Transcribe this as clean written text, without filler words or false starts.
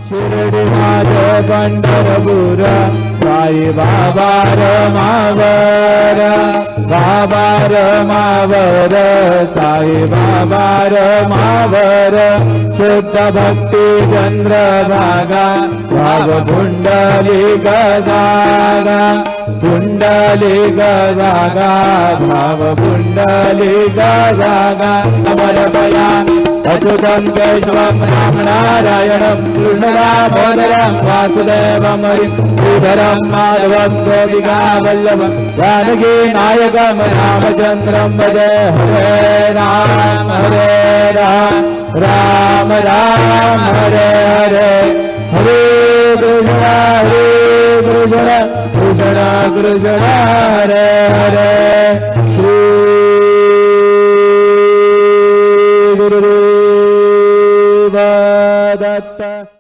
शिर्डी माझ पंढरपूर साई बाबा रमावर बाबा रमावर साई बाबा रमावर शुद्ध भक्ती चंद्रभागा भाव पुंडलिक जागा पुंडलिक जागा भाव पुंडलिक जागा समर्पया अच्युतं केशवं राम नारायणं कृष्णदामोदरं वासुदेवं श्रीधरं माधवं गोपिका वल्लभं जानकी नायकं रामचन्द्रं भजे हरे राम राम राम हरे हरे हरे कृष्ण कृष्ण कृष्ण